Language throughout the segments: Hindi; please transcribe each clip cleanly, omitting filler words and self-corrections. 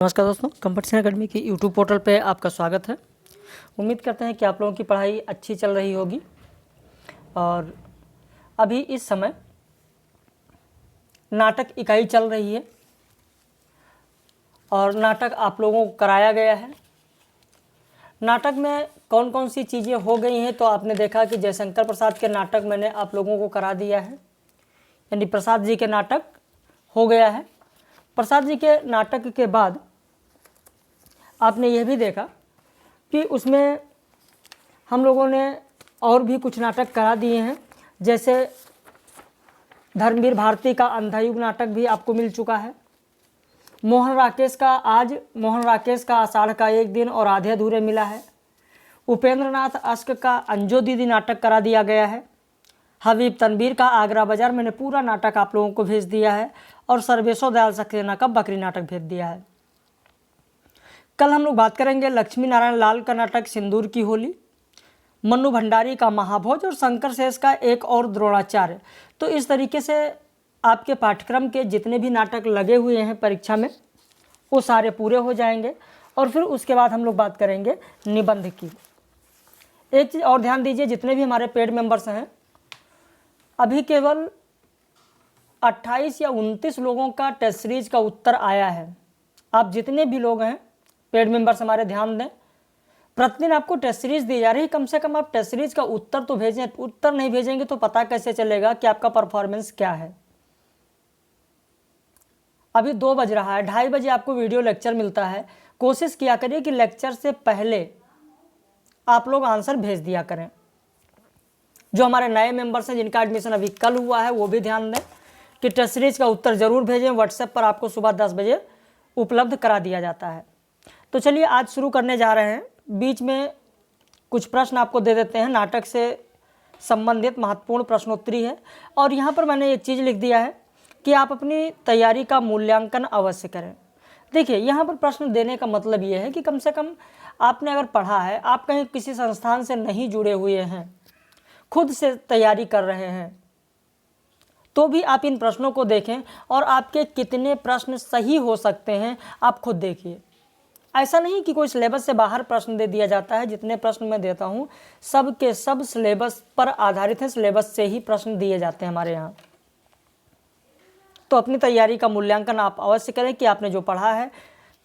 नमस्कार दोस्तों, कंपटीशन एकेडमी की यूट्यूब पोर्टल पे आपका स्वागत है। उम्मीद करते हैं कि आप लोगों की पढ़ाई अच्छी चल रही होगी। और अभी इस समय नाटक इकाई चल रही है और नाटक आप लोगों को कराया गया है। नाटक में कौन कौन सी चीज़ें हो गई हैं तो आपने देखा कि जयशंकर प्रसाद के नाटक मैंने आप लोगों को करा दिया है, यानी प्रसाद जी के नाटक हो गया है। प्रसाद जी के नाटक के बाद आपने यह भी देखा कि उसमें हम लोगों ने और भी कुछ नाटक करा दिए हैं, जैसे धर्मवीर भारती का अंधायुग नाटक भी आपको मिल चुका है। मोहन राकेश का आषाढ़ का एक दिन और आधे अधूरे मिला है। उपेंद्र नाथ अश्क का अंजो दीदी नाटक करा दिया गया है। हबीब तनवीर का आगरा बाजार मैंने पूरा नाटक आप लोगों को भेज दिया है और सर्वेश्वर दयाल सक्सेना का बकरी नाटक भेज दिया है। कल हम लोग बात करेंगे लक्ष्मी नारायण लाल का नाटक सिंदूर की होली, मन्नू भंडारी का महाभोज और शंकर शेष का एक और द्रोणाचार्य। तो इस तरीके से आपके पाठ्यक्रम के जितने भी नाटक लगे हुए हैं परीक्षा में वो सारे पूरे हो जाएंगे। और फिर उसके बाद हम लोग बात करेंगे निबंध की। एक चीज़ और ध्यान दीजिए, जितने भी हमारे पेड मेंबर्स हैं अभी केवल 28 या 29 लोगों का टेस्ट सीरीज का उत्तर आया है। आप जितने भी लोग हैं पेड मेंबर्स हमारे ध्यान दें, प्रतिदिन आपको टेस्ट सीरीज दी जा रही है, कम से कम आप टेस्ट सीरीज का उत्तर तो भेजें। उत्तर नहीं भेजेंगे तो पता कैसे चलेगा कि आपका परफॉर्मेंस क्या है। अभी 2 बज रहा है, 2:30 बजे आपको वीडियो लेक्चर मिलता है। कोशिश किया करिए कि लेक्चर से पहले आप लोग आंसर भेज दिया करें। जो हमारे नए मेंबर्स हैं जिनका एडमिशन अभी कल हुआ है वो भी ध्यान दें कि टेस्ट सीरीज का उत्तर जरूर भेजें। व्हाट्सएप पर आपको सुबह 10 बजे उपलब्ध करा दिया जाता है। तो चलिए आज शुरू करने जा रहे हैं। बीच में कुछ प्रश्न आपको दे देते हैं, नाटक से संबंधित महत्वपूर्ण प्रश्नोत्तरी है। और यहाँ पर मैंने एक चीज़ लिख दिया है कि आप अपनी तैयारी का मूल्यांकन अवश्य करें। देखिए, यहाँ पर प्रश्न देने का मतलब ये है कि कम से कम आपने अगर पढ़ा है, आप कहीं किसी संस्थान से नहीं जुड़े हुए हैं, खुद से तैयारी कर रहे हैं, तो भी आप इन प्रश्नों को देखें और आपके कितने प्रश्न सही हो सकते हैं आप खुद देखिए। ऐसा नहीं कि कोई सिलेबस से बाहर प्रश्न दे दिया जाता है। जितने प्रश्न मैं देता हूँ सब के सब सिलेबस पर आधारित है, सिलेबस से ही प्रश्न दिए जाते हैं हमारे यहाँ। तो अपनी तैयारी का मूल्यांकन आप अवश्य करें कि आपने जो पढ़ा है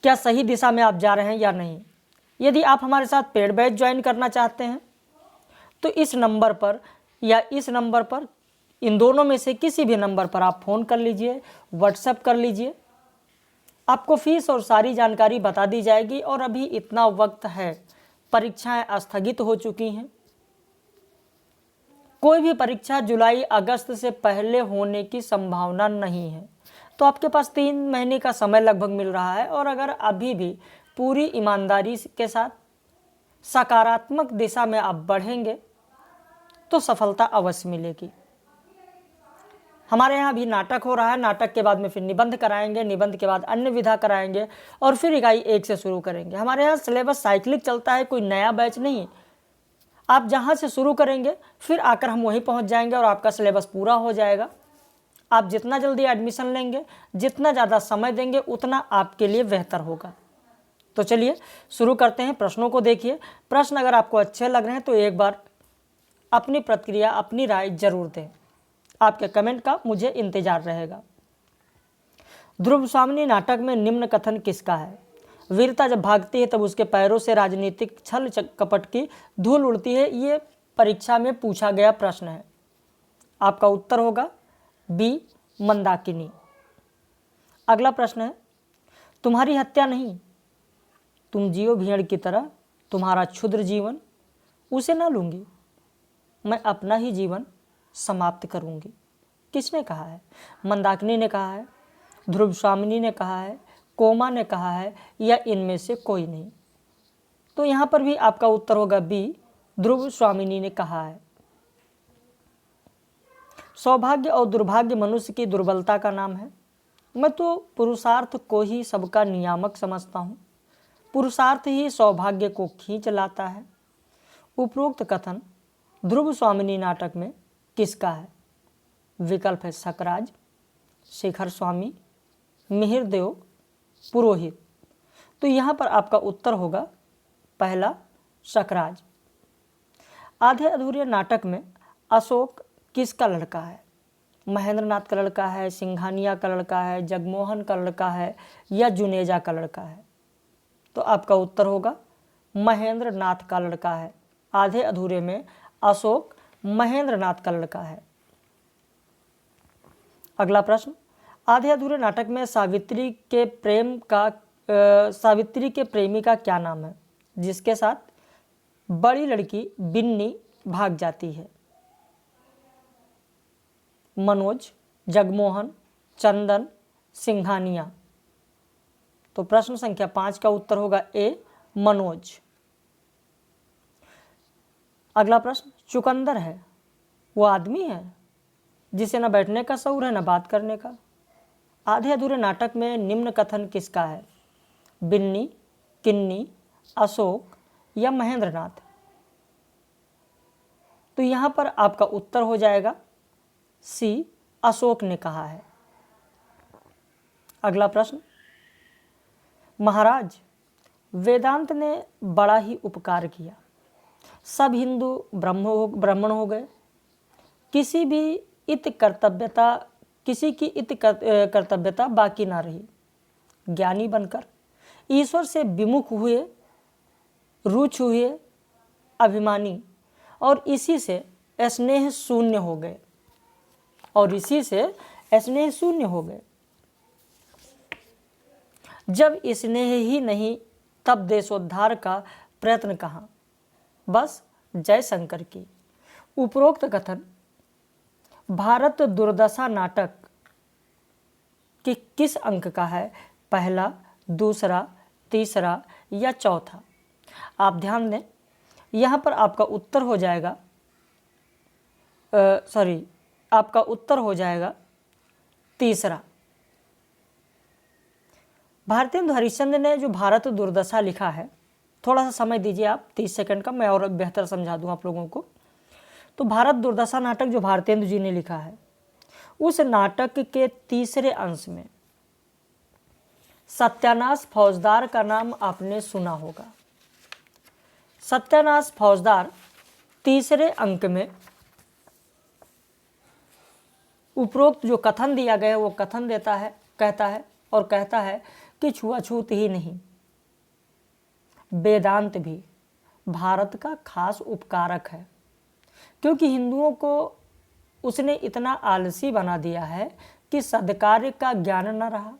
क्या सही दिशा में आप जा रहे हैं या नहीं। यदि आप हमारे साथ पेड बैच ज्वाइन करना चाहते हैं तो इस नंबर पर या इस नंबर पर, इन दोनों में से किसी भी नंबर पर आप फ़ोन कर लीजिए, व्हाट्सएप कर लीजिए। आपको फीस और सारी जानकारी बता दी जाएगी। और अभी इतना वक्त है, परीक्षाएं स्थगित हो चुकी हैं। कोई भी परीक्षा जुलाई अगस्त से पहले होने की संभावना नहीं है। तो आपके पास 3 महीने का समय लगभग मिल रहा है। और अगर अभी भी पूरी ईमानदारी के साथ सकारात्मक दिशा में आप बढ़ेंगे तो सफलता अवश्य मिलेगी। हमारे यहाँ भी नाटक हो रहा है, नाटक के बाद में फिर निबंध कराएंगे, निबंध के बाद अन्य विधा कराएंगे और फिर इकाई 1 से शुरू करेंगे। हमारे यहाँ सिलेबस साइक्लिक चलता है, कोई नया बैच नहीं। आप जहाँ से शुरू करेंगे फिर आकर हम वहीं पहुँच जाएंगे और आपका सिलेबस पूरा हो जाएगा। आप जितना जल्दी एडमिशन लेंगे, जितना ज़्यादा समय देंगे, उतना आपके लिए बेहतर होगा। तो चलिए शुरू करते हैं। प्रश्नों को देखिए। प्रश्न अगर आपको अच्छे लग रहे हैं तो एक बार अपनी प्रतिक्रिया, अपनी राय जरूर दें। आपके कमेंट का मुझे इंतजार रहेगा। ध्रुव स्वामिनी नाटक में निम्न कथन किसका है? वीरता जब भागती है तब उसके पैरों से राजनीतिक छल कपट की धूल उड़ती है। ये परीक्षा में पूछा गया प्रश्न है। आपका उत्तर होगा बी, मंदाकिनी। अगला प्रश्न है, तुम्हारी हत्या नहीं, तुम जियो भेड़ की तरह, तुम्हारा क्षुद्र जीवन, उसे ना लूंगी, मैं अपना ही जीवन समाप्त करूंगी। किसने कहा है? मंदाकिनी ने कहा है, ध्रुव स्वामिनी ने कहा है, कोमा ने कहा है, या इनमें से कोई नहीं। तो यहाँ पर भी आपका उत्तर होगा बी, ध्रुव स्वामिनी ने कहा है। सौभाग्य और दुर्भाग्य मनुष्य की दुर्बलता का नाम है। मैं तो पुरुषार्थ को ही सबका नियामक समझता हूँ। पुरुषार्थ ही सौभाग्य को खींच लाता है। उपरोक्त कथन ध्रुव स्वामिनी नाटक में किसका है? विकल्प है सकराज, शेखर स्वामी, मिहिर देव, पुरोहित। तो यहाँ पर आपका उत्तर होगा पहला शकराज। आधे अधूरे नाटक में अशोक किसका लड़का है? महेंद्र नाथ का लड़का है, सिंघानिया का लड़का है, जगमोहन का लड़का है या जुनेजा का लड़का है? तो आपका उत्तर होगा महेंद्र नाथ का लड़का है। आधे अधूरे में अशोक महेंद्र नाथ का लड़का है। अगला प्रश्न, आधे अधूरे नाटक में सावित्री के प्रेमी का क्या नाम है जिसके साथ बड़ी लड़की बिन्नी भाग जाती है? मनोज, जगमोहन, चंदन, सिंघानिया। तो प्रश्न संख्या 5 का उत्तर होगा ए मनोज। अगला प्रश्न, चुकंदर है वो आदमी है जिसे न बैठने का शऊर है न बात करने का। आधे अधूरे नाटक में निम्न कथन किसका है? बिन्नी, किन्नी, अशोक या महेंद्र नाथ? तो यहाँ पर आपका उत्तर हो जाएगा सी अशोक ने कहा है। अगला प्रश्न, महाराज वेदांत ने बड़ा ही उपकार किया, सब हिंदू ब्राह्मण हो गए, किसी की इत कर्तव्यता बाकी ना रही, ज्ञानी बनकर ईश्वर से विमुख हुए, रुच हुए, अभिमानी और इसी से स्नेह शून्य हो गए। जब स्नेह ही नहीं तब देशोद्धार का प्रयत्न कहाँ, बस जय शंकर की। उपरोक्त कथन भारत दुर्दशा नाटक के किस अंक का है? पहला, दूसरा, तीसरा या चौथा? आप ध्यान दें, यहाँ पर आपका उत्तर हो जाएगा तीसरा। भारतेंदु हरिश्चंद्र ने जो भारत दुर्दशा लिखा है, थोड़ा सा समय दीजिए आप 30 सेकंड का, मैं और बेहतर समझा दूं आप लोगों को। तो भारत दुर्दशा नाटक जो भारतेंदु जी ने लिखा है, उस नाटक के तीसरे अंश में सत्यानाश फौजदार का नाम आपने सुना होगा। सत्यानाश फौजदार तीसरे अंक में उपरोक्त जो कथन दिया गया है वो कथन कहता है कि छुआछूत ही नहीं, वेदांत भी भारत का खास उपकारक है, क्योंकि हिंदुओं को उसने इतना आलसी बना दिया है कि सद्कार्य का ज्ञान न रहा।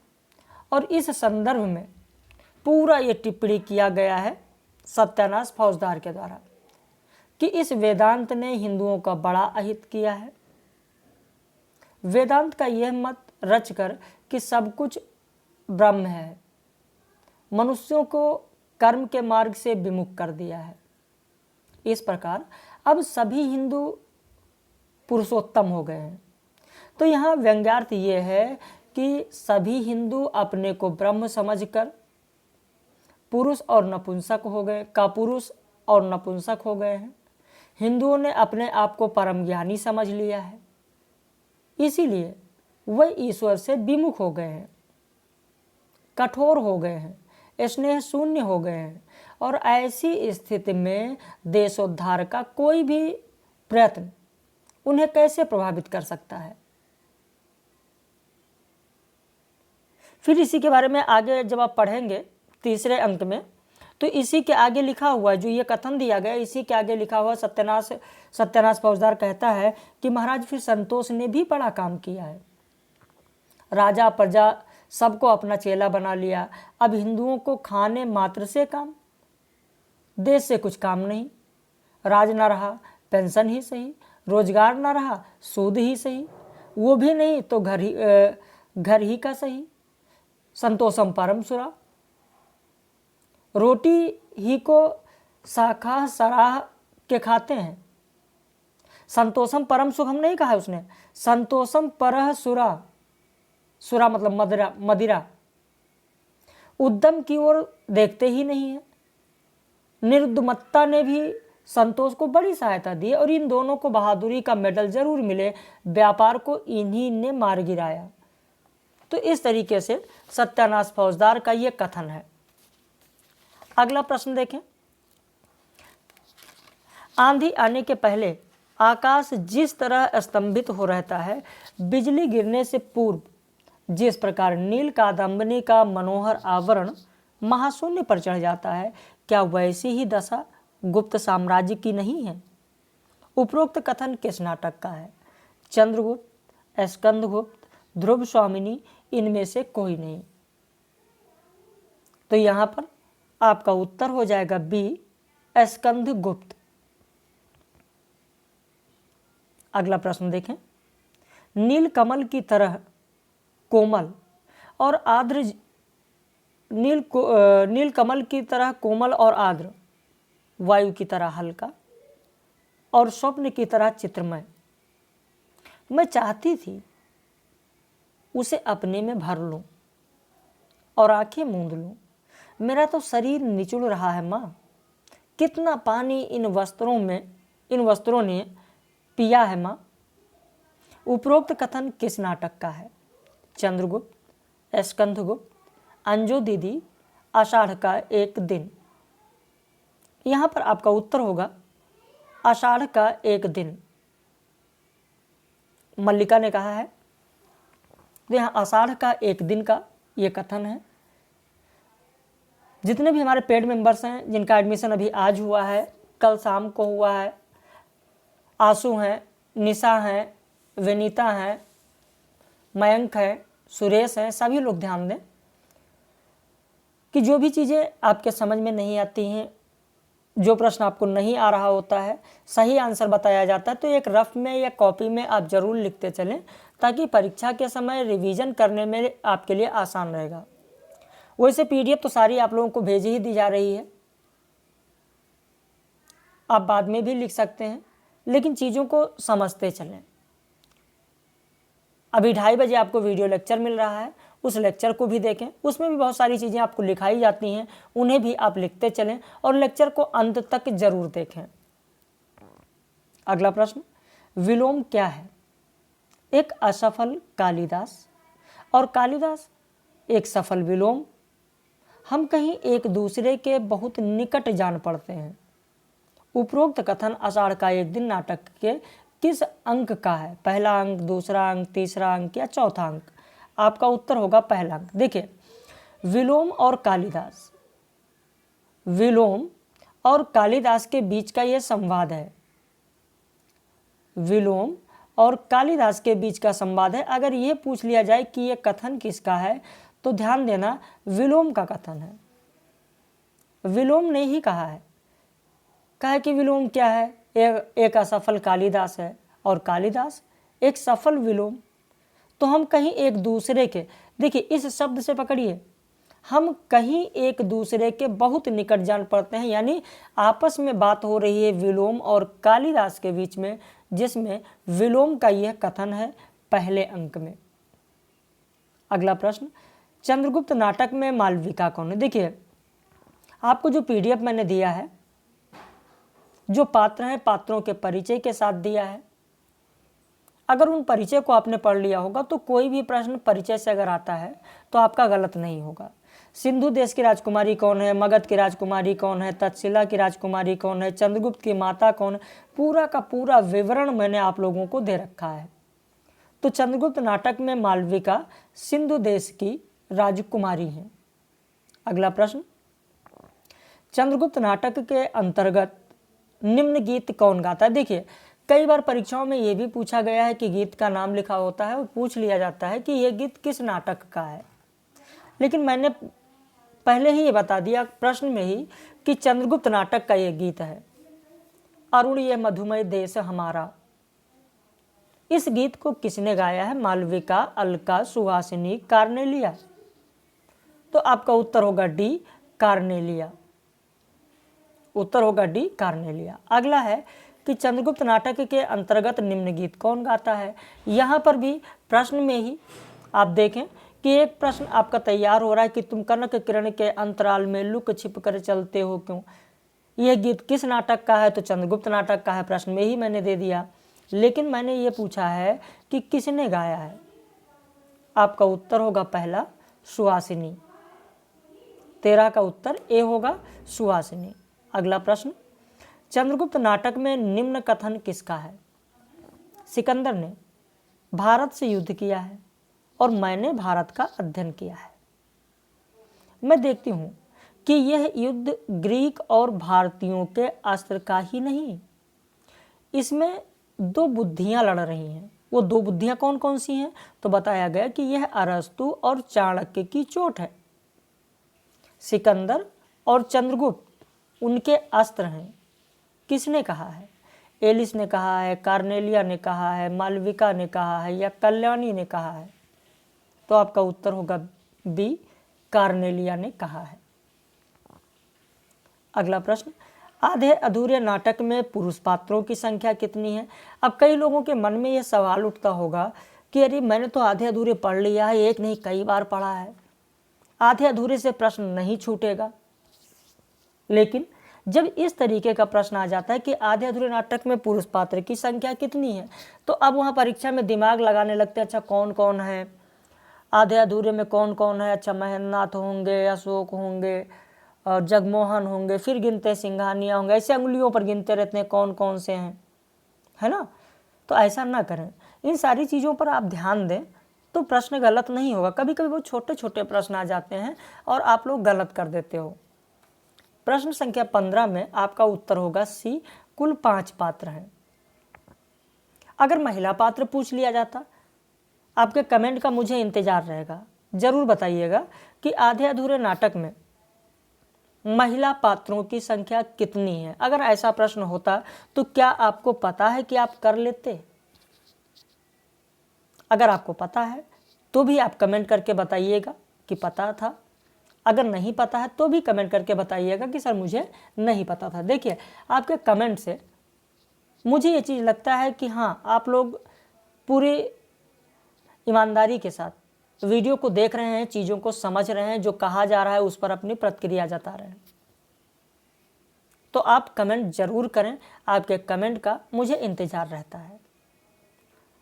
और इस संदर्भ में पूरा ये टिप्पणी किया गया है सत्यानाश फौजदार के द्वारा कि इस वेदांत ने हिंदुओं का बड़ा अहित किया है। वेदांत का यह मत रचकर कि सब कुछ ब्रह्म है, मनुष्यों को कर्म के मार्ग से विमुख कर दिया है। इस प्रकार अब सभी हिंदू पुरुषोत्तम हो गए हैं। तो यहाँ व्यंग्यार्थ ये है कि सभी हिंदू अपने को ब्रह्म समझकर पुरुष और नपुंसक हो गए हैं। हिंदुओं ने अपने आप को परम ज्ञानी समझ लिया है, इसीलिए वह ईश्वर से विमुख हो गए हैं, कठोर हो गए हैं, स्नेह शून्य हो गए हैं। और ऐसी स्थिति में देशोद्धार का कोई भी प्रयत्न उन्हें कैसे प्रभावित कर सकता है? फिर इसी के बारे में आगे जब आप पढ़ेंगे तीसरे अंक में, तो इसी के आगे लिखा हुआ जो ये कथन दिया गया, इसी के आगे लिखा हुआ सत्यानाश फौजदार कहता है कि महाराज फिर संतोष ने भी बड़ा काम किया है, राजा प्रजा सबको अपना चेला बना लिया। अब हिंदुओं को खाने मात्र से काम, देश से कुछ काम नहीं, राज ना रहा पेंशन ही सही, रोजगार ना रहा सूद ही सही, वो भी नहीं तो घर ही का सही। संतोषम परम सुरा, रोटी ही को शाखा सराह के खाते हैं। संतोषम परम सुख हम नहीं कहा उसने, संतोषम परह सुरा, सुरा मतलब मदिरा, उद्यम की ओर देखते ही नहीं है। निर्दमत्ता ने भी संतोष को बड़ी सहायता दी और इन दोनों को बहादुरी का मेडल जरूर मिले, व्यापार को इन्हीं ने मार गिराया। तो इस तरीके से सत्यानाश फौजदार का ये कथन है। अगला प्रश्न देखें, आंधी आने के पहले आकाश जिस तरह स्तंभित हो रहता है, बिजली गिरने से पूर्व जिस प्रकार नील कादम्बनी का मनोहर आवरण महाशून्य पर चढ़ जाता है, क्या वैसी ही दशा गुप्त साम्राज्य की नहीं है? उपरोक्त कथन किस नाटक का है? चंद्रगुप्त, स्कंदगुप्त, ध्रुव स्वामिनी, इनमें से कोई नहीं। तो यहां पर आपका उत्तर हो जाएगा बी, स्कंदगुप्त। अगला प्रश्न देखें, नीलकमल की तरह कोमल और आर्द्र नीलकमल की तरह कोमल और आर्द्र, वायु की तरह हल्का और स्वप्न की तरह चित्रमय। मैं चाहती थी उसे अपने में भर लूं और आंखें मूंद लूं। मेरा तो शरीर निचुड़ रहा है माँ। कितना पानी इन वस्त्रों ने पिया है माँ। उपरोक्त कथन किस नाटक का है? चंद्रगुप्त, स्कंदगुप्त, अंजो दीदी, आषाढ़ का एक दिन। यहां पर आपका उत्तर होगा आषाढ़ का एक दिन। मल्लिका ने कहा है, तो यहाँ आषाढ़ का एक दिन का ये कथन है। जितने भी हमारे पेड मेंबर्स हैं जिनका एडमिशन अभी आज हुआ है, कल शाम को हुआ है, आंसू हैं, निशा हैं, विनीता हैं, मयंक है, सुरेश है, सभी लोग ध्यान दें कि जो भी चीज़ें आपके समझ में नहीं आती हैं, जो प्रश्न आपको नहीं आ रहा होता है, सही आंसर बताया जाता है, तो एक रफ में या कॉपी में आप ज़रूर लिखते चलें, ताकि परीक्षा के समय रिवीजन करने में आपके लिए आसान रहेगा। वैसे पीडीएफ तो सारी आप लोगों को भेज ही दी जा रही है, आप बाद में भी लिख सकते हैं, लेकिन चीज़ों को समझते चलें। अभी 2:30 बजे आपको वीडियो लेक्चर मिल रहा है, उस लेक्चर को भी देखें, उसमें भी बहुत सारी चीज़ें आपको लिखाई जाती हैं, उन्हें भी आप लिखते चलें और लेक्चर को अंत तक जरूर देखें। अगला प्रश्न, विलोम क्या है? एक असफल कालिदास और कालिदास एक सफल विलोम। हम कहीं एक दूसरे के बहुत निकट जान पड़ते हैं। उपरोक्त कथन आषाढ़ का एक दिन नाटक के किस अंक का है? पहला अंक, दूसरा अंक, तीसरा अंक या चौथा अंक? आपका उत्तर होगा पहला अंक। देखिए, विलोम और कालिदास के बीच का यह संवाद है। विलोम और कालिदास के बीच का संवाद है। अगर यह पूछ लिया जाए कि यह कथन किसका है, तो ध्यान देना, विलोम का कथन है। विलोम ने ही कहा है। कहा कि विलोम क्या है? एक असफल कालिदास है और कालिदास एक सफल विलोम। तो हम कहीं एक दूसरे के, देखिए इस शब्द से पकड़िए, हम कहीं एक दूसरे के बहुत निकट जान पड़ते हैं, यानी आपस में बात हो रही है विलोम और कालिदास के बीच में, जिसमें विलोम का यह कथन है पहले अंक में। अगला प्रश्न, चंद्रगुप्त नाटक में मालविका कौन है? देखिए, आपको जो पीडीएफ मैंने दिया है, जो पात्र हैं, पात्रों के परिचय के साथ दिया है। अगर उन परिचय को आपने पढ़ लिया होगा तो कोई भी प्रश्न परिचय से अगर आता है तो आपका गलत नहीं होगा। सिंधु देश की राजकुमारी कौन है, मगध की राजकुमारी कौन है, तक्षशिला की राजकुमारी कौन है, चंद्रगुप्त की माता कौन है, पूरा का पूरा विवरण मैंने आप लोगों को दे रखा है। तो चंद्रगुप्त नाटक में मालविका सिंधु देश की राजकुमारी है। अगला प्रश्न, चंद्रगुप्त नाटक के अंतर्गत निम्न गीत कौन गाता है? देखिए, कई बार परीक्षाओं में यह भी पूछा गया है कि गीत का नाम लिखा होता है और पूछ लिया जाता है कि यह गीत किस नाटक का है, लेकिन मैंने पहले ही ये बता दिया प्रश्न में ही कि चंद्रगुप्त नाटक का यह गीत है, अरुण ये मधुमय देश हमारा। इस गीत को किसने गाया है? मालविका, अलका, सुहासिनी, कार्नेलिया। तो आपका उत्तर होगा डी, कार्नेलिया। उत्तर होगा डी, कार्नेलिया। अगला है कि चंद्रगुप्त नाटक के अंतर्गत निम्न गीत कौन गाता है? यहाँ पर भी प्रश्न में ही आप देखें कि एक प्रश्न आपका तैयार हो रहा है कि तुम कनक किरण के अंतराल में लुक छिप कर चलते हो क्यों। यह गीत किस नाटक का है? तो चंद्रगुप्त नाटक का है। प्रश्न में ही मैंने दे दिया, लेकिन मैंने ये पूछा है कि किसने गाया है। आपका उत्तर होगा पहला, सुहासिनी। 13 का उत्तर ए होगा, सुहासिनी। अगला प्रश्न, चंद्रगुप्त नाटक में निम्न कथन किसका है? सिकंदर ने भारत से युद्ध किया है और मैंने भारत का अध्ययन किया है। मैं देखती हूँ कि यह युद्ध ग्रीक और भारतीयों के अस्त्र का ही नहीं, इसमें दो बुद्धियां लड़ रही हैं। वो दो बुद्धियां कौन कौन सी हैं? तो बताया गया कि यह अरस्तु और चाणक्य की चोट है। सिकंदर और चंद्रगुप्त उनके अस्त्र हैं। किसने कहा है? एलिस ने कहा है, कार्नेलिया ने कहा है, मालविका ने कहा है या कल्याणी ने कहा है? तो आपका उत्तर होगा बी, कार्नेलिया ने कहा है। अगला प्रश्न, आधे अधूरे नाटक में पुरुष पात्रों की संख्या कितनी है? अब कई लोगों के मन में यह सवाल उठता होगा कि अरे मैंने तो आधे अधूरे पढ़ लिया है, एक नहीं कई बार पढ़ा है, आधे अधूरे से प्रश्न नहीं छूटेगा। लेकिन जब इस तरीके का प्रश्न आ जाता है कि आधे अधूरे नाटक में पुरुष पात्र की संख्या कितनी है, तो अब वहाँ परीक्षा में दिमाग लगाने लगते हैं, अच्छा कौन कौन है, आधे अधूरे में कौन कौन है? अच्छा महेंद्रनाथ होंगे, अशोक होंगे और जगमोहन होंगे, फिर गिनते सिंघानिया होंगे, ऐसे अंगुलियों पर गिनते रहते हैं कौन कौन से हैं, है ना। तो ऐसा ना करें, इन सारी चीज़ों पर आप ध्यान दें तो प्रश्न गलत नहीं होगा। कभी कभी वो छोटे छोटे प्रश्न आ जाते हैं और आप लोग गलत कर देते हो। प्रश्न संख्या 15 में आपका उत्तर होगा सी, कुल 5 पात्र हैं। अगर महिला पात्र पूछ लिया जाता, आपके कमेंट का मुझे इंतजार रहेगा। जरूर बताइएगा कि आधे अधूरे नाटक में महिला पात्रों की संख्या कितनी है। अगर ऐसा प्रश्न होता तो क्या आपको पता है कि आप कर लेते? अगर आपको पता है तो भी आप कमेंट करके बताइएगा कि पता था। अगर नहीं पता है तो भी कमेंट करके बताइएगा कि सर मुझे नहीं पता था। देखिए, आपके कमेंट से मुझे ये चीज़ लगता है कि हाँ, आप लोग पूरी ईमानदारी के साथ वीडियो को देख रहे हैं, चीज़ों को समझ रहे हैं, जो कहा जा रहा है उस पर अपनी प्रतिक्रिया जता रहे हैं। तो आप कमेंट जरूर करें, आपके कमेंट का मुझे इंतजार रहता है।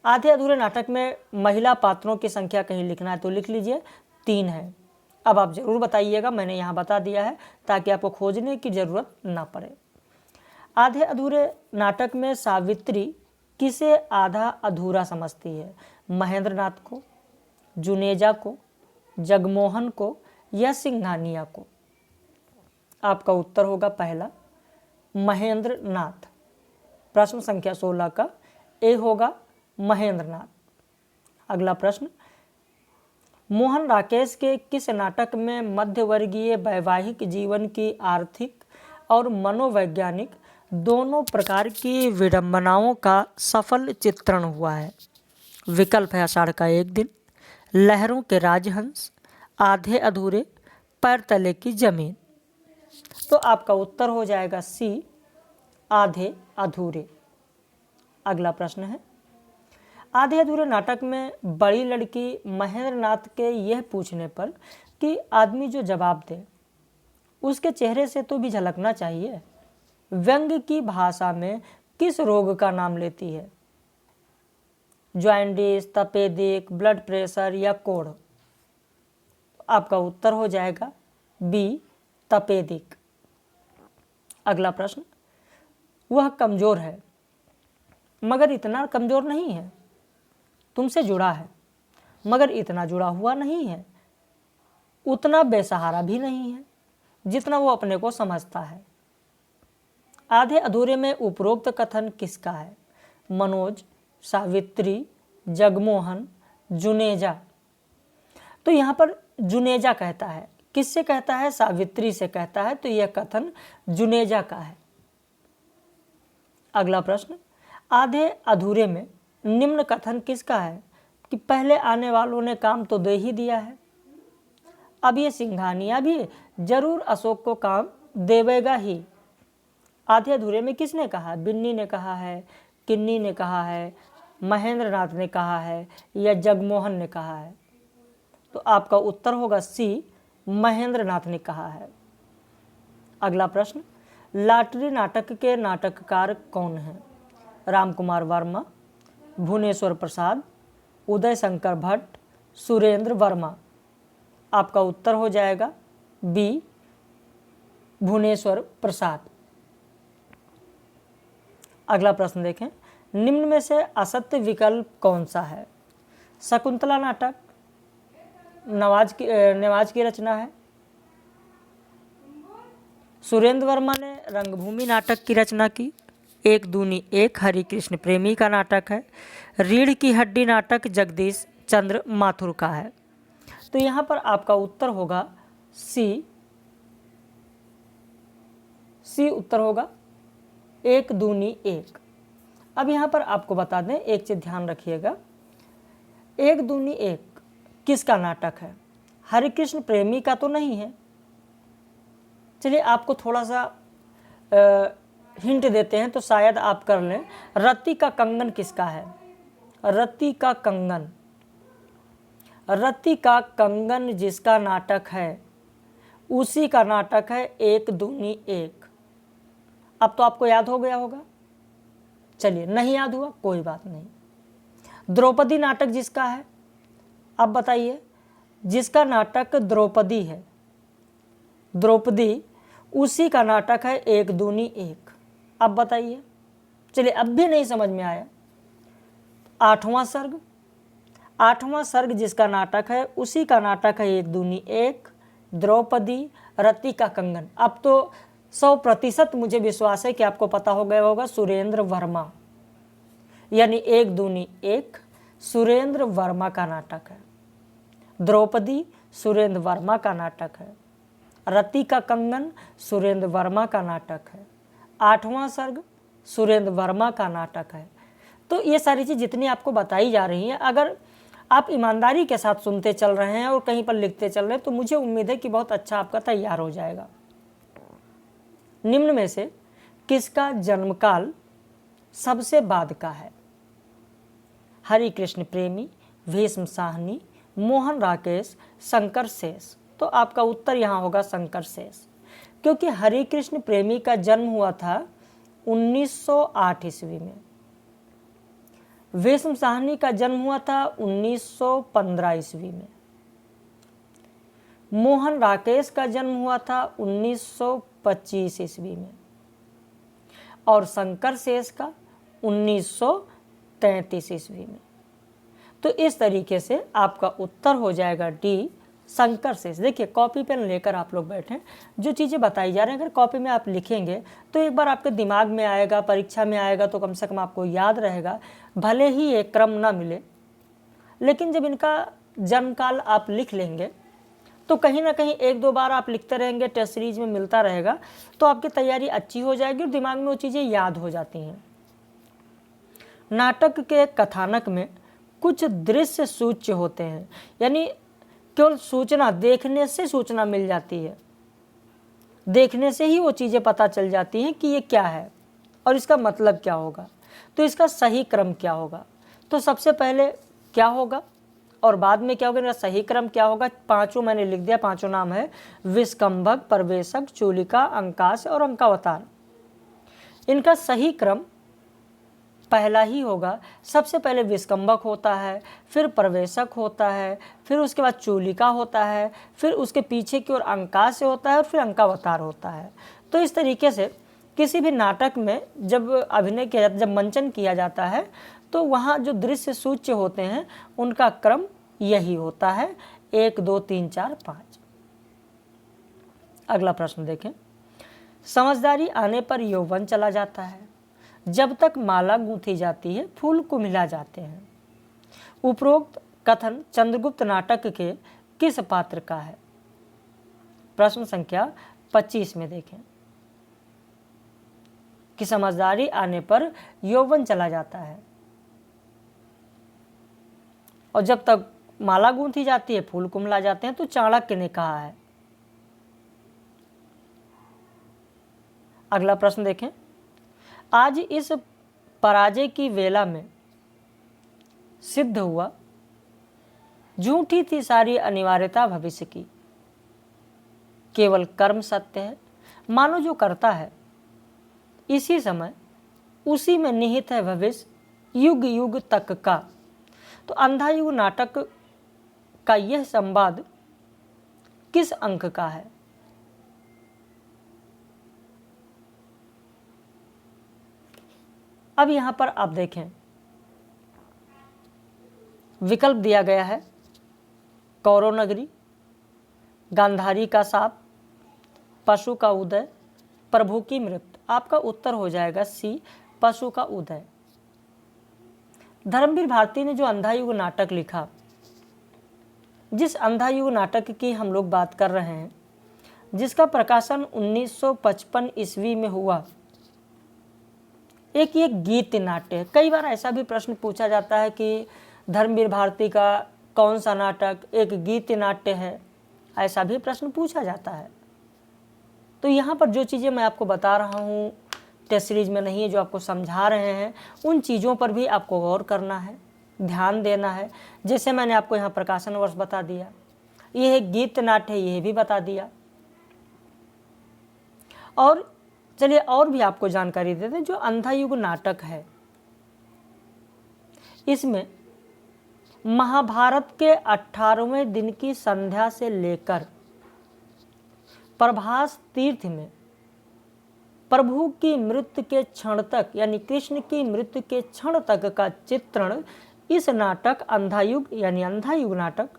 आधे अधूरे नाटक में महिला पात्रों की संख्या कहीं लिखना है तो लिख लीजिए, 3 है। अब आप जरूर बताइएगा, मैंने यहाँ बता दिया है ताकि आपको खोजने की जरूरत ना पड़े। आधे अधूरे नाटक में सावित्री किसे आधा अधूरा समझती है? महेंद्रनाथ को, जुनेजा को, जगमोहन को या सिंघानिया को? आपका उत्तर होगा पहला, महेंद्रनाथ। प्रश्न संख्या 16 का ए होगा महेंद्रनाथ। अगला प्रश्न, मोहन राकेश के किस नाटक में मध्यवर्गीय वैवाहिक जीवन की आर्थिक और मनोवैज्ञानिक दोनों प्रकार की विडंबनाओं का सफल चित्रण हुआ है? विकल्प है आषाढ़ का एक दिन, लहरों के राजहंस, आधे अधूरे, पैर तले की जमीन। तो आपका उत्तर हो जाएगा सी, आधे अधूरे। अगला प्रश्न है, आधे अधूरे नाटक में बड़ी लड़की महेंद्रनाथ के यह पूछने पर कि आदमी जो जवाब दे उसके चेहरे से तो भी झलकना चाहिए, व्यंग्य की भाषा में किस रोग का नाम लेती है? जॉइंडिस, तपेदिक, ब्लड प्रेशर या कोढ़? आपका उत्तर हो जाएगा बी, तपेदिक। अगला प्रश्न, वह कमजोर है मगर इतना कमजोर नहीं है, तुमसे जुड़ा है मगर इतना जुड़ा हुआ नहीं है, उतना बेसहारा भी नहीं है जितना वो अपने को समझता है। आधे अधूरे में उपरोक्त कथन किसका है? मनोज, सावित्री, जगमोहन, जुनेजा? तो यहाँ पर जुनेजा कहता है। किससे कहता है? सावित्री से कहता है। तो यह कथन जुनेजा का है। अगला प्रश्न, आधे अधूरे में निम्न कथन किसका है? कि पहले आने वालों ने काम तो दे ही दिया है, अब ये सिंघानिया भी जरूर अशोक को काम देवेगा ही। आधे अधूरे में किसने कहा? बिन्नी ने कहा है, किन्नी ने कहा है, महेंद्रनाथ ने कहा है या जगमोहन ने कहा है? तो आपका उत्तर होगा सी, महेंद्रनाथ ने कहा है। अगला प्रश्न, लाटरी नाटक के नाटककार कौन हैं? रामकुमार वर्मा, भुवनेश्वर प्रसाद, उदय शंकर भट्ट, सुरेंद्र वर्मा? आपका उत्तर हो जाएगा बी भुवनेश्वर प्रसाद। अगला प्रश्न देखें, निम्न में से असत्य विकल्प कौन सा है? शकुंतला नाटक नेवाज की रचना है। सुरेंद्र वर्मा ने रंगभूमि नाटक की रचना की। एक दूनी एक हरिकृष्ण प्रेमी का नाटक है। रीढ़ की हड्डी नाटक जगदीश चंद्र माथुर का है। तो यहाँ पर आपका उत्तर होगा सी उत्तर होगा एक दूनी एक। अब यहाँ पर आपको बता दें, एक चीज ध्यान रखिएगा, एक दूनी एक किसका नाटक है? हरिकृष्ण प्रेमी का तो नहीं है। चलिए आपको थोड़ा सा हिंट देते हैं तो शायद आप कर लें। रति का कंगन किसका है? रति का कंगन, रति का कंगन जिसका नाटक है उसी का नाटक है एक दूनी एक। अब तो आपको याद हो गया होगा। चलिए, नहीं याद हुआ कोई बात नहीं। द्रौपदी नाटक जिसका है, अब बताइए, जिसका नाटक द्रौपदी है, द्रौपदी, उसी का नाटक है एक दूनी एक। अब बताइए। चलिए, अब भी नहीं समझ में आया। आठवां सर्ग, आठवां सर्ग जिसका नाटक है उसी का नाटक है एक दूनी एक, द्रौपदी, रति का कंगन। अब तो 100% मुझे विश्वास है कि आपको पता हो गया होगा, सुरेंद्र वर्मा, यानी एक दूनी एक सुरेंद्र वर्मा का नाटक है। द्रौपदी सुरेंद्र वर्मा का नाटक है। रति का कंगन सुरेंद्र वर्मा का नाटक है। आठवां सर्ग सुरेंद्र वर्मा का नाटक है। तो ये सारी चीज़ जितनी आपको बताई जा रही हैं, अगर आप ईमानदारी के साथ सुनते चल रहे हैं और कहीं पर लिखते चल रहे हैं तो मुझे उम्मीद है कि बहुत अच्छा आपका तैयार हो जाएगा। निम्न में से किसका जन्मकाल सबसे बाद का है? हरिकृष्ण प्रेमी, भीष्म साहनी, मोहन राकेश, शंकर शेष। तो आपका उत्तर यहाँ होगा शंकर शेष, क्योंकि हरिकृष्ण प्रेमी का जन्म हुआ था 1908 ईस्वी में। भीष्म साहनी का जन्म हुआ था 1915 ईस्वी में। मोहन राकेश का जन्म हुआ था 1925 ईस्वी में और शंकर शेष का 1933 ईस्वी में। तो इस तरीके से आपका उत्तर हो जाएगा डी, शंकर शेष। देखिए, कॉपी पेन लेकर आप लोग बैठें, जो चीज़ें बताई जा रही हैं अगर कॉपी में आप लिखेंगे तो एक बार आपके दिमाग में आएगा, परीक्षा में आएगा तो कम से कम आपको याद रहेगा। भले ही एक क्रम ना मिले, लेकिन जब इनका जन्मकाल आप लिख लेंगे तो कहीं ना कहीं एक दो बार आप लिखते रहेंगे, टेस्ट सीरीज में मिलता रहेगा, तो आपकी तैयारी अच्छी हो जाएगी और दिमाग में वो चीज़ें याद हो जाती हैं। नाटक के कथानक में कुछ दृश्य सूच्य होते हैं, यानी केवल सूचना, देखने से सूचना मिल जाती है, देखने से ही वो चीज़ें पता चल जाती हैं कि ये क्या है और इसका मतलब क्या होगा, तो इसका सही क्रम क्या होगा। तो सबसे पहले क्या होगा और बाद में क्या होगा, इनका सही क्रम क्या होगा। पांचों मैंने लिख दिया, पांचों नाम है विस्कंभक, परवेशक, चूलिका, अंकाश और अंकावतार। इनका सही क्रम पहला ही होगा। सबसे पहले विस्कंभक होता है, फिर प्रवेशक होता है, फिर उसके बाद चूलिका होता है, फिर उसके पीछे की ओर अंकाश से होता है और फिर अंकावतार होता है। तो इस तरीके से किसी भी नाटक में जब अभिनय किया जाता, जब मंचन किया जाता है, तो वहाँ जो दृश्य सूच्य होते हैं उनका क्रम यही होता है 1 2 3 4 5। अगला प्रश्न देखें, समझदारी आने पर यौवन चला जाता है, जब तक माला गूंथी जाती है फूल कुम्हिला जाते हैं। उपरोक्त कथन चंद्रगुप्त नाटक के किस पात्र का है? प्रश्न संख्या 25 में देखें कि समझदारी आने पर यौवन चला जाता है और जब तक माला गूंथी जाती है फूल कुम्हिला जाते हैं, तो चाणक्य ने कहा है। अगला प्रश्न देखें, आज इस पराजय की वेला में सिद्ध हुआ, झूठी थी सारी अनिवार्यता भविष्य की, केवल कर्म सत्य है, मानो जो करता है इसी समय उसी में निहित है भविष्य युग युग तक का। तो अंधा युग नाटक का यह संवाद किस अंक का है? अब यहाँ पर आप देखें, विकल्प दिया गया है कौरव नगरी, गांधारी का साप, पशु का उदय, प्रभु की मृत्यु। आपका उत्तर हो जाएगा सी, पशु का उदय। धर्मवीर भारती ने जो अंधा युग नाटक लिखा, जिस अंधा युग नाटक की हम लोग बात कर रहे हैं, जिसका प्रकाशन 1955 ईस्वी में हुआ, एक ये गीत नाट्य है। कई बार ऐसा भी प्रश्न पूछा जाता है कि धर्मवीर भारती का कौन सा नाटक एक गीत नाट्य है, ऐसा भी प्रश्न पूछा जाता है। तो यहाँ पर जो चीज़ें मैं आपको बता रहा हूँ टेस्ट सीरीज में नहीं है, जो आपको समझा रहे हैं, उन चीज़ों पर भी आपको गौर करना है, ध्यान देना है। जैसे मैंने आपको यहाँ प्रकाशन वर्ष बता दिया, ये एक गीत नाट्य है, ये भी बता दिया। और चलिए और भी आपको जानकारी देते हैं। जो अंधा युग नाटक है, इसमें महाभारत के 18वें दिन की संध्या से लेकर प्रभास तीर्थ में प्रभु की मृत्यु के क्षण तक, यानी कृष्ण की मृत्यु के क्षण तक का चित्रण इस नाटक अंधा युग यानी अंधा युग नाटक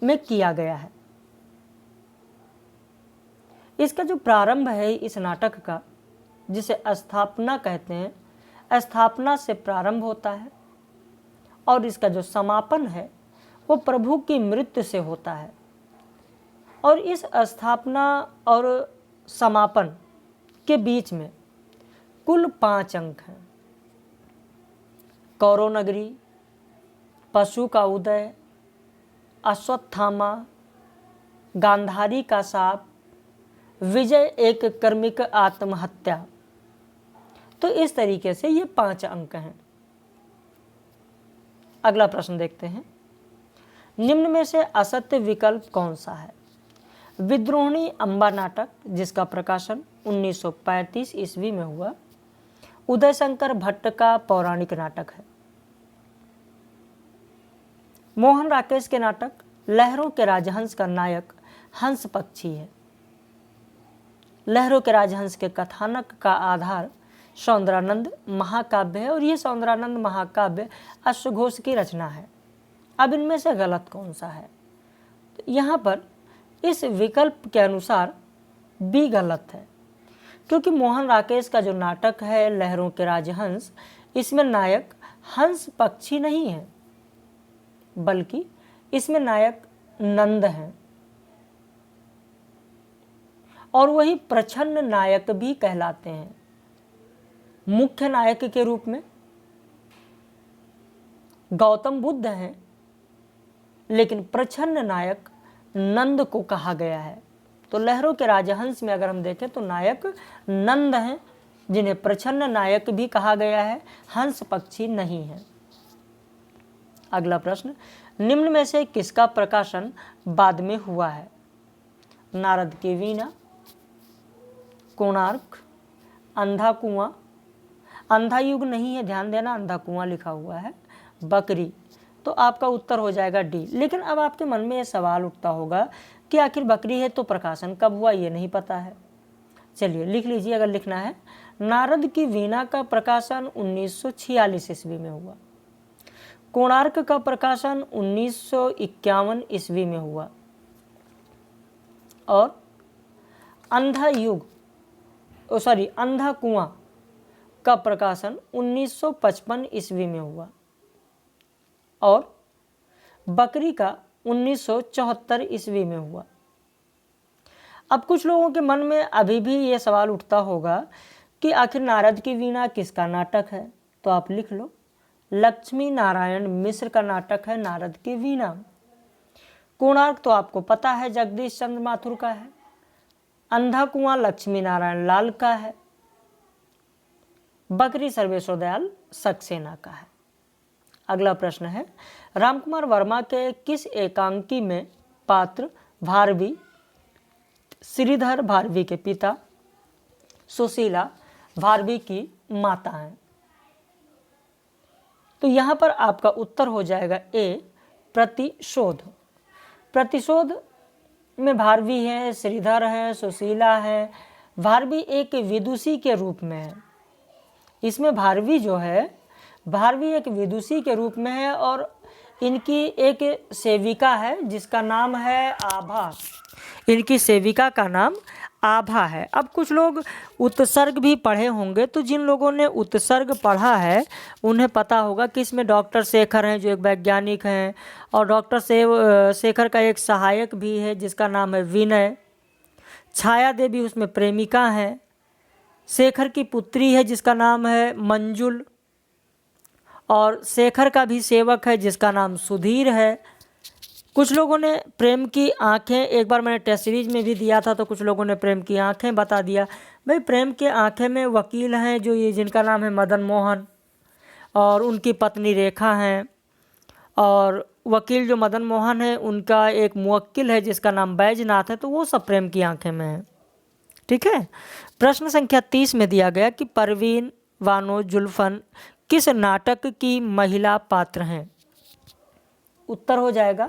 में किया गया है। इसका जो प्रारंभ है इस नाटक का, जिसे स्थापना कहते हैं, स्थापना से प्रारंभ होता है और इसका जो समापन है वो प्रभु की मृत्यु से होता है। और इस स्थापना और समापन के बीच में कुल 5 अंक हैं। कौरव नगरी, पशु का उदय, अश्वत्थामा, गांधारी का साप, विजय एक कर्मिक आत्महत्या। तो इस तरीके से ये 5 अंक हैं। अगला प्रश्न देखते हैं, निम्न में से असत्य विकल्प कौन सा है? विद्रोहिणी अंबा नाटक, जिसका प्रकाशन 1935 ईस्वी में हुआ, उदय शंकर भट्ट का पौराणिक नाटक है। मोहन राकेश के नाटक लहरों के राजहंस का नायक हंस पक्षी है। लहरों के राजहंस के कथानक का आधार सौंदरानंद महाकाव्य है और ये सौंदरानंद महाकाव्य अश्वघोष की रचना है। अब इनमें से गलत कौन सा है? तो यहाँ पर इस विकल्प के अनुसार बी गलत है, क्योंकि मोहन राकेश का जो नाटक है लहरों के राजहंस, इसमें नायक हंस पक्षी नहीं है, बल्कि इसमें नायक नंद हैं और वही प्रच्छन्न नायक भी कहलाते हैं। मुख्य नायक के रूप में गौतम बुद्ध हैं, लेकिन प्रच्छन्न नायक नंद को कहा गया है। तो लहरों के राजहंस में अगर हम देखें तो नायक नंद हैं, जिन्हें प्रच्छन्न नायक भी कहा गया है, हंस पक्षी नहीं है। अगला प्रश्न, निम्न में से किसका प्रकाशन बाद में हुआ है? नारद की वीणा, कोणार्क, अंधा कुआं, अंधा युग नहीं है, ध्यान देना, अंधा कुआं लिखा हुआ है, बकरी। तो आपका उत्तर हो जाएगा डी। लेकिन अब आपके मन में ये सवाल उठता होगा कि आखिर बकरी है तो प्रकाशन कब हुआ, ये नहीं पता है। चलिए लिख लीजिए अगर लिखना है। नारद की वीणा का प्रकाशन 1946 ईस्वी में हुआ। कोणार्क का प्रकाशन 1951 ईस्वी में हुआ और अंधा कुआं का प्रकाशन 1955 ईस्वी में हुआ और बकरी का 1974 ईस्वी में हुआ। अब कुछ लोगों के मन में अभी भी ये सवाल उठता होगा कि आखिर नारद की वीणा किसका नाटक है? तो आप लिख लो, लक्ष्मी नारायण मिश्र का नाटक है नारद की वीणा। कोणार्क तो आपको पता है जगदीश चंद्र माथुर का है। अंधा कुआं लक्ष्मी नारायण लाल का है। बकरी सर्वेश्वर दयाल सक्सेना का है। अगला प्रश्न है, रामकुमार वर्मा के किस एकांकी में पात्र भारवी श्रीधर भारवी के पिता, सुशीला भारवी की माता हैं? तो यहाँ पर आपका उत्तर हो जाएगा ए, प्रतिशोध। प्रतिशोध में भारवी है, श्रीधर है, सुशीला है। भारवी एक विदुषी के रूप में है। इसमें भारवी जो है, भारवी एक विदुषी के रूप में है और इनकी एक सेविका है जिसका नाम है आभा। इनकी सेविका का नाम आभा है। अब कुछ लोग उत्सर्ग भी पढ़े होंगे, तो जिन लोगों ने उत्सर्ग पढ़ा है उन्हें पता होगा कि इसमें डॉक्टर शेखर हैं जो एक वैज्ञानिक हैं, और डॉक्टर शेखर का एक सहायक भी है जिसका नाम है विनय। छाया देवी उसमें प्रेमिका हैं। शेखर की पुत्री है जिसका नाम है मंजुल, और शेखर का भी सेवक है जिसका नाम सुधीर है। कुछ लोगों ने प्रेम की आंखें, एक बार मैंने टेस्ट सीरीज में भी दिया था, तो कुछ लोगों ने प्रेम की आंखें बता दिया। भाई प्रेम के आंखें में वकील हैं जो ये जिनका नाम है मदन मोहन, और उनकी पत्नी रेखा हैं, और वकील जो मदन मोहन है उनका एक मुवक्किल है जिसका नाम बैजनाथ है। तो वो सब प्रेम की आंखें में है। ठीक है। प्रश्न संख्या 30 में दिया गया कि परवीन बानो जुल्फन किस नाटक की महिला पात्र हैं? उत्तर हो जाएगा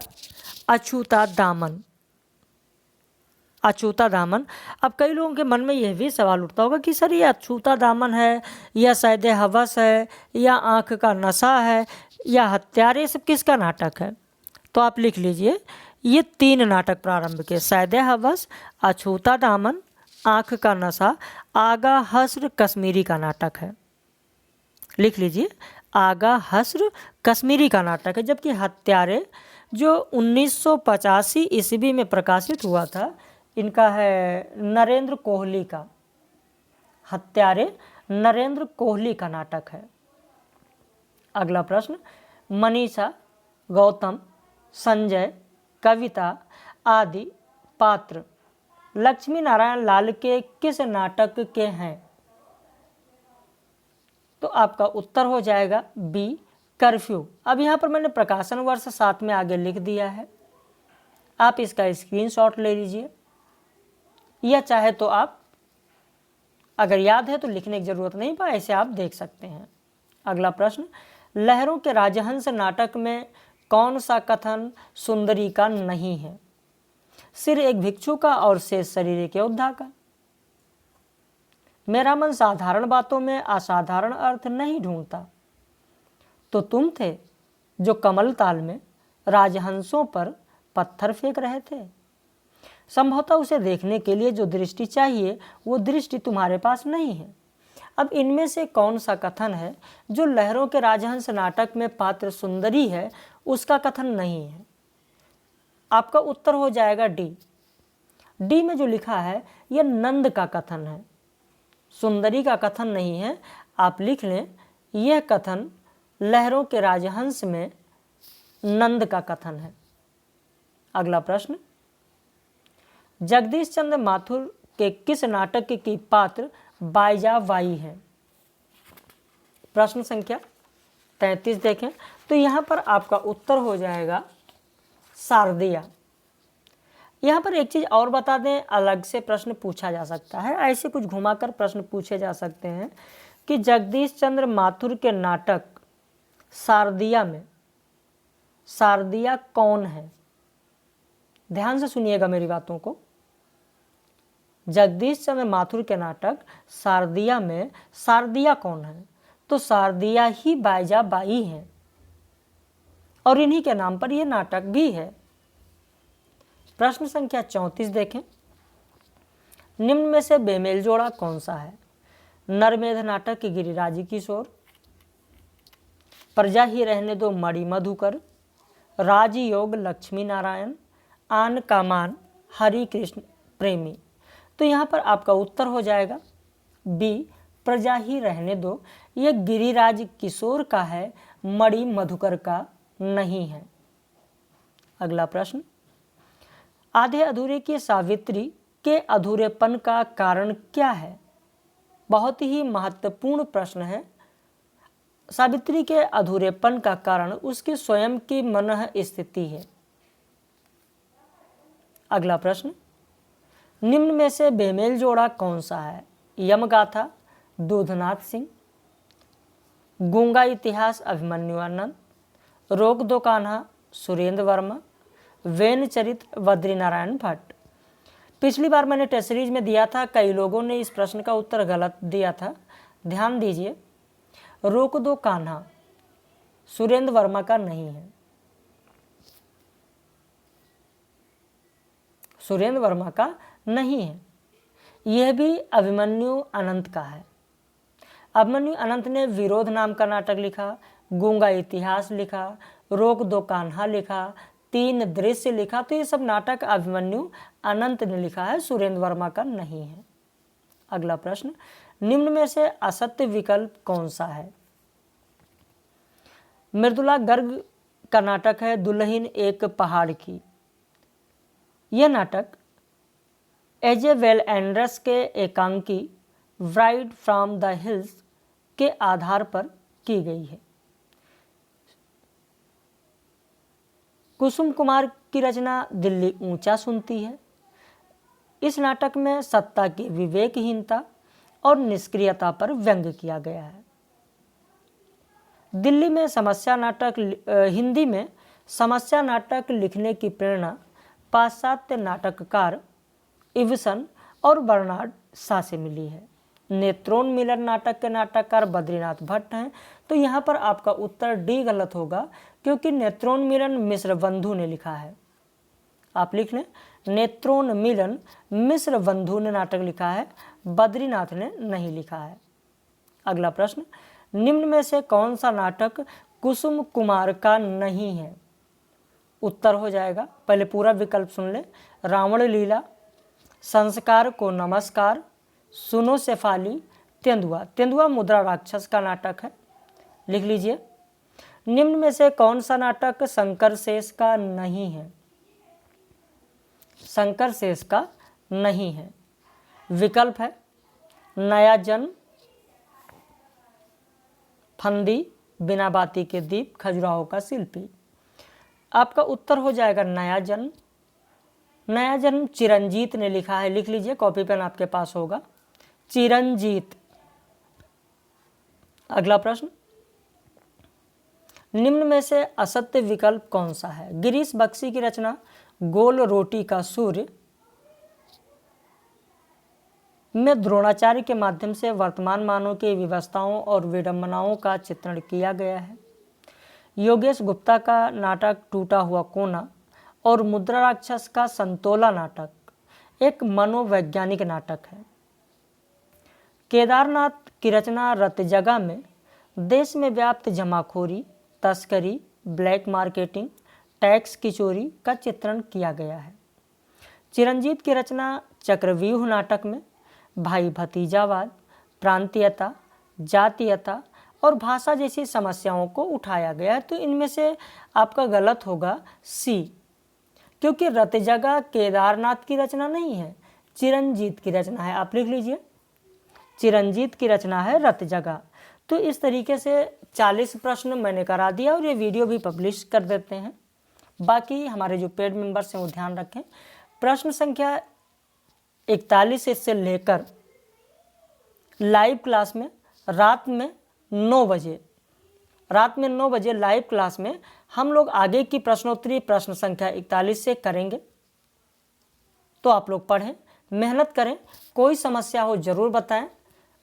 अछूता दामन। अछूता दामन। अब कई लोगों के मन में यह भी सवाल उठता होगा कि सर ये अछूता दामन है, या सैदे हवस है, या आँख का नशा है, या हत्यारे, सब किसका नाटक है? तो आप लिख लीजिए, ये 3 नाटक प्रारंभ के, सैदे हवस, अछूता दामन, आँख का नशा, आगा हस्र कश्मीरी का नाटक है। लिख लीजिए, आगा हस्र कश्मीरी का नाटक है। जबकि हत्यारे जो 1985 ईस्वी में प्रकाशित हुआ था, इनका है नरेंद्र कोहली का। हत्यारे नरेंद्र कोहली का नाटक है। अगला प्रश्न, मनीषा, गौतम, संजय, कविता आदि पात्र लक्ष्मी नारायण लाल के किस नाटक के हैं? तो आपका उत्तर हो जाएगा बी, कर्फ्यू। अब यहाँ पर मैंने प्रकाशन वर्ष साथ में आगे लिख दिया है, आप इसका स्क्रीनशॉट ले लीजिए, या चाहे तो आप अगर याद है तो लिखने की जरूरत नहीं, पर ऐसे आप देख सकते हैं। अगला प्रश्न, लहरों के राजहंस नाटक में कौन सा कथन सुंदरी का नहीं है? सिर एक भिक्षु का और शेष शरीर एक योद्धा का। मेरा मन साधारण बातों में असाधारण अर्थ नहीं ढूंढता। तो तुम थे जो कमल ताल में राजहंसों पर पत्थर फेंक रहे थे। संभवतः उसे देखने के लिए जो दृष्टि चाहिए वो दृष्टि तुम्हारे पास नहीं है। अब इनमें से कौन सा कथन है जो लहरों के राजहंस नाटक में पात्र सुंदरी है उसका कथन नहीं है? आपका उत्तर हो जाएगा डी। डी में जो लिखा है यह नंद का कथन है, सुंदरी का कथन नहीं है। आप लिख लें, यह कथन लहरों के राजहंस में नंद का कथन है। अगला प्रश्न, जगदीश चंद्र माथुर के किस नाटक की पात्र बाईजा बाई है? प्रश्न संख्या 33 देखें, तो यहाँ पर आपका उत्तर हो जाएगा शारदिया। यहाँ पर एक चीज़ और बता दें, अलग से प्रश्न पूछा जा सकता है, ऐसे कुछ घुमाकर प्रश्न पूछे जा सकते हैं कि जगदीश चंद्र माथुर के नाटक शारदिया में शारदिया कौन है? ध्यान से सुनिएगा मेरी बातों को। जगदीश चंद्र माथुर के नाटक शारदिया में शारदिया कौन है? तो शारदिया ही बाईजा बाई है, और इन्हीं के नाम पर यह नाटक भी है। प्रश्न संख्या 34 देखें, निम्न में से बेमेल जोड़ा कौन सा है? नरमेध नाटक की गिरिराज किशोर, प्रजा ही रहने दो मणि मधुकर, राजयोग लक्ष्मी नारायण, आन का मान हरि कृष्ण प्रेमी। तो यहाँ पर आपका उत्तर हो जाएगा बी, प्रजा ही रहने दो। ये गिरिराज किशोर का है, मणि मधुकर का नहीं है। अगला प्रश्न, आधे अधूरे की सावित्री के अधूरेपन का कारण क्या है? बहुत ही महत्वपूर्ण प्रश्न है। सावित्री के अधूरेपन का कारण उसकी स्वयं की मनः स्थिति है। अगला प्रश्न, निम्न में से बेमेल जोड़ा कौन सा है? यमगाथा दूधनाथ सिंह, गूंगा इतिहास अभिमन्यु आनंद, रोक दो कान्हा सुरेंद्र वर्मा, वेन चरित्र बद्रीनारायण भट्ट। पिछली बार मैंने टेस्ट सीरीज में दिया था, कई लोगों ने इस प्रश्न का उत्तर गलत दिया था। ध्यान दीजिए, रोक दो कान्हा सुरेंद्र वर्मा का नहीं है। सुरेंद्र वर्मा का नहीं है। यह भी अभिमन्यु अनंत का है। अभिमन्यु अनंत ने विरोध नाम का नाटक लिखा, गूंगा इतिहास लिखा, रोक दो कान्हा लिखा, तीन दृश्य लिखा। तो ये सब नाटक अभिमन्यु अनंत ने लिखा है, सुरेंद्र वर्मा का नहीं है। अगला प्रश्न, निम्न में से असत्य विकल्प कौन सा है? मृदुला गर्ग का नाटक है दुल्हन एक पहाड़ की। यह नाटक एजे वेल एंडर्स के एकांकी ब्राइड फ्रॉम द हिल्स के आधार पर की गई है। कुसुम कुमार की रचना दिल्ली ऊंचा सुनती है। इस नाटक में सत्ता की विवेकहीनता और निष्क्रियता पर व्यंग्य किया गया है। दिल्ली में समस्या नाटक हिंदी में समस्या नाटक लिखने की प्रेरणा पाश्चात्य नाटककार इब्सन और बर्नार्ड शा से मिली है। नेत्रोन्मीलन नाटक के नाटककार बद्रीनाथ भट्ट हैं। तो यहाँ पर आपका उत्तर डी गलत होगा, क्योंकि नेत्रोन्मीलन मिश्र बंधु ने लिखा है। आप लिख लें, नेत्रोन्मीलन मिश्र बंधु ने नाटक लिखा है, बद्रीनाथ ने नहीं लिखा है। अगला प्रश्न, निम्न में से कौन सा नाटक कुसुम कुमार का नहीं है? उत्तर हो जाएगा, पहले पूरा विकल्प सुन ले। रावण लीला, संस्कार को नमस्कार, सुनो शेफाली, तेंदुआ। तेंदुआ मुद्रा राक्षस का नाटक है, लिख लीजिए। निम्न में से कौन सा नाटक शंकर शेष का नहीं है? शंकर शेष का नहीं है। विकल्प है नया जन्म, फंदी, बिना बाती के दीप, खजुराहो का शिल्पी। आपका उत्तर हो जाएगा नया जन्म। नया जन्म चिरंजीत ने लिखा है, लिख लीजिए, कॉपी पेन आपके पास होगा, चिरंजीत। अगला प्रश्न, निम्न में से असत्य विकल्प कौन सा है? गिरीश बख्शी की रचना गोल रोटी का सूर्य में द्रोणाचार्य के माध्यम से वर्तमान मानव की व्यवस्थाओं और विडंबनाओं का चित्रण किया गया है। योगेश गुप्ता का नाटक टूटा हुआ कोना और मुद्रा राक्षस का संतोला नाटक एक मनोवैज्ञानिक नाटक है। केदारनाथ की रचना रत जगह में देश में व्याप्त जमाखोरी, तस्करी, ब्लैक मार्केटिंग, टैक्स की चोरी का चित्रण किया गया है। चिरंजीत की रचना चक्रव्यूह नाटक में भाई भतीजावाद, प्रांतीयता, जातीयता और भाषा जैसी समस्याओं को उठाया गया है। तो इनमें से आपका गलत होगा सी, क्योंकि रत जगह केदारनाथ की रचना नहीं है, चिरंजीत की रचना है। आप लिख लीजिए, चिरंजीत की रचना है रत जगह। तो इस तरीके से 40 प्रश्न मैंने करा दिया और ये वीडियो भी पब्लिश कर देते हैं। बाकी हमारे जो पेड मेंबर्स हैं वो ध्यान रखें, प्रश्न संख्या 41 से लेकर लाइव क्लास में रात में 9 बजे लाइव क्लास में हम लोग आगे की प्रश्नोत्तरी प्रश्न संख्या 41 से करेंगे। तो आप लोग पढ़ें, मेहनत करें, कोई समस्या हो जरूर बताएं।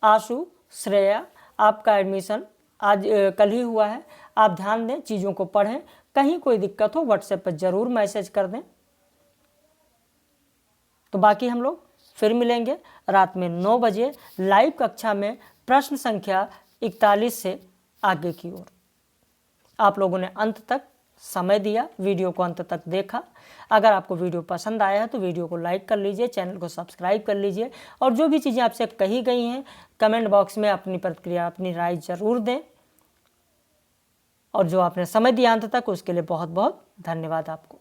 आशु, श्रेया, आपका एडमिशन आज कल ही हुआ है, आप ध्यान दें, चीज़ों को पढ़ें। कहीं कोई दिक्कत हो व्हाट्सएप पर जरूर मैसेज कर दें। तो बाकी हम लोग फिर मिलेंगे रात में 9 बजे लाइव कक्षा में प्रश्न संख्या 41 से आगे की ओर। आप लोगों ने अंत तक समय दिया, वीडियो को अंत तक देखा। अगर आपको वीडियो पसंद आया है तो वीडियो को लाइक कर लीजिए, चैनल को सब्सक्राइब कर लीजिए और जो भी चीज़ें आपसे कही गई हैं कमेंट बॉक्स में अपनी प्रतिक्रिया, अपनी राय जरूर दें। और जो आपने समय दिया अंत तक उसके लिए बहुत बहुत धन्यवाद आपको।